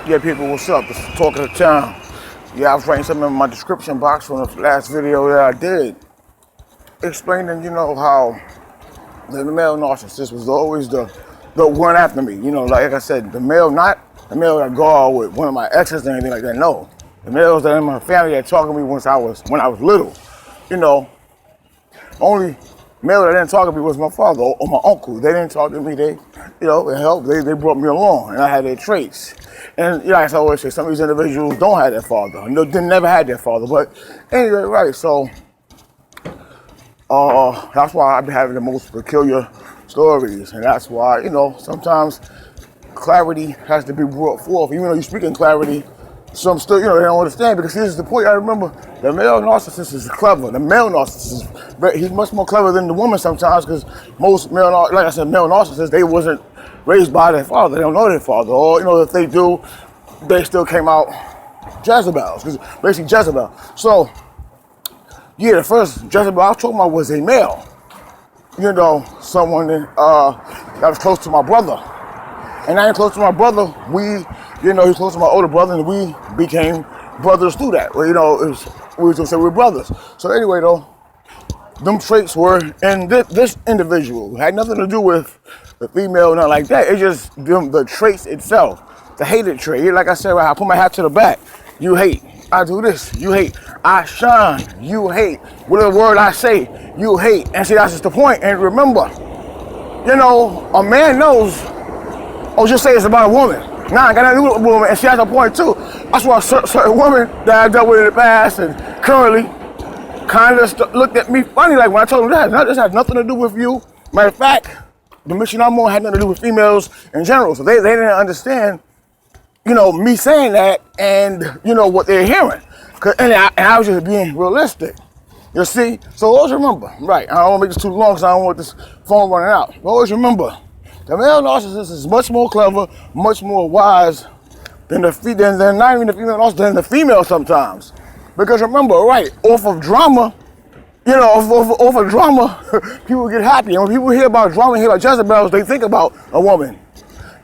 Yeah, people, what's up? It's Talk of the Town. Yeah, I was writing something in my description box from the last video that I did, explaining, how the male narcissist was always the one after me. Like I said, the male, not the male that go out with one of my exes or anything like that. No, the males that in my family that talked to me when I was little. Only male that didn't talk to me was my father or my uncle. They didn't talk to me. They, it helped. They brought me along, and I had their traits. And like I always say, some of these individuals don't have their father. They never had their father. But anyway, right. So that's why I've been having the most peculiar stories, and that's why sometimes clarity has to be brought forth. Even though you speak in clarity, some still they don't understand, because here's the point. I remember the male narcissist is clever. The male narcissist he's much more clever than the woman sometimes, because most male narcissists, they wasn't raised by their father. They don't know their father, or if they do, they still came out Jezebels, because basically Jezebel. So yeah, the first Jezebel I was talking about was a male. Someone that was close to my brother. And I ain't close to my brother. He's close to my older brother, and we became brothers through that. We was gonna say we're brothers. So anyway, though, them traits were in this individual. It had nothing to do with the female, nothing like that. It's just the traits itself, the hated trait. Like I said, I put my hat to the back. You hate. I do this. You hate. I shine. You hate. Whatever word I say, you hate. And see, that's just the point. And remember, a man knows. Oh, just say it's about a woman. Nah, I got nothing to do with a woman. And she has a point too. That's why certain women that I dealt with in the past and currently kind of looked at me funny, like when I told them that. This has nothing to do with you. Matter of fact, the mission I'm on had nothing to do with females in general. So they didn't understand, me saying that and, what they're hearing. And I was just being realistic. You see? So always remember, right, I don't want to make this too long because I don't want this phone running out. But always remember, the male narcissist is much more clever, much more wise than not even the female narcissist, than the female sometimes. Because remember, right, off of drama, off of drama, people get happy. And when people hear about drama, hear about Jezebels, they think about a woman.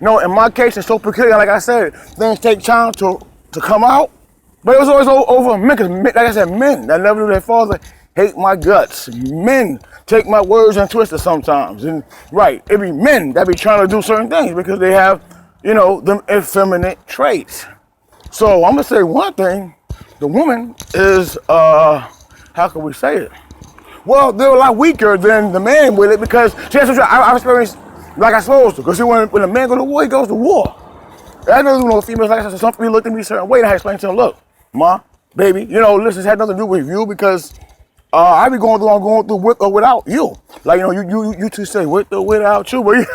In my case, it's so peculiar. Like I said, things take time to come out. But it was always over men, because, like I said, men that never knew their father hate my guts. Men take my words and twist it sometimes. And right, it be men that be trying to do certain things because they have, them effeminate traits. So I'm gonna say one thing: the woman is, how can we say it? Well, they're a lot weaker than the man with it, because I've experienced like I'm supposed to. Because when a man goes to war, he goes to war. I know no females like I said. Some people look at me a certain way, and I explain to them, look, ma, baby, listen, this had nothing to do with you, because I be going through with or without you. Like, you two say with or without you, but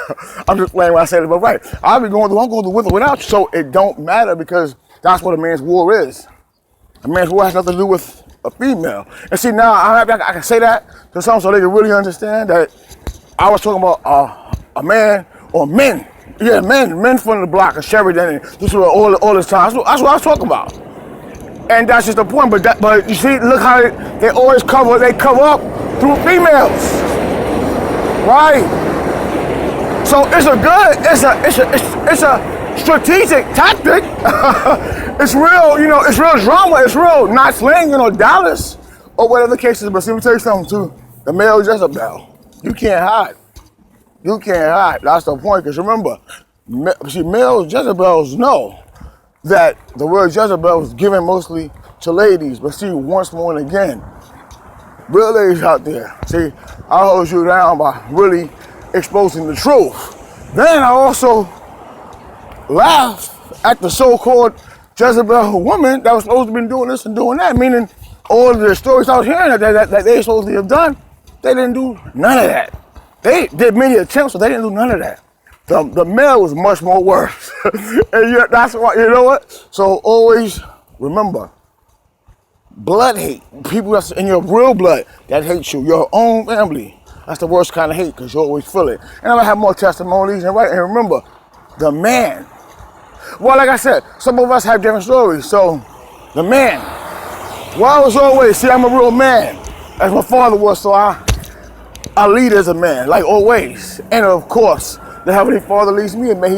I'm just playing when I said it, but right. I'm going through with or without you, so it don't matter, because that's what a man's war is. A man's war has nothing to do with a female. And see, now I can say that to some so they can really understand that I was talking about a man or men. Yeah, men from the block of Sheridan, and this was all this time. That's what I was talking about. And that's just the point. But you see, look how they always cover up through females, right? So it's a strategic tactic. It's real, it's real drama. It's real, not slang, dollars or whatever the case is. But see, let me tell you something too. The male Jezebel, you can't hide. You can't hide. That's the point. Because remember, male Jezebels know that the word Jezebel is given mostly to ladies. But see, once more and again, real ladies out there, see, I hold you down by really exposing the truth. Then I also laugh at the so-called Jezebel woman that was supposed to be doing this and doing that, meaning all of the stories I was hearing that they supposed to have done, they didn't do none of that. They did many attempts, but they didn't do none of that. The male was much more worse. And that's why, you know what? So always remember, blood hate, people that's in your real blood that hate you, your own family, that's the worst kind of hate, because you always feel it. And I'm gonna have more testimonies, and remember, the man. Well, like I said, some of us have different stories. So the man, well, I was always, see, I'm a real man, as my father was, so I lead as a man, like always. And of course, the Heavenly Father leads me, and may He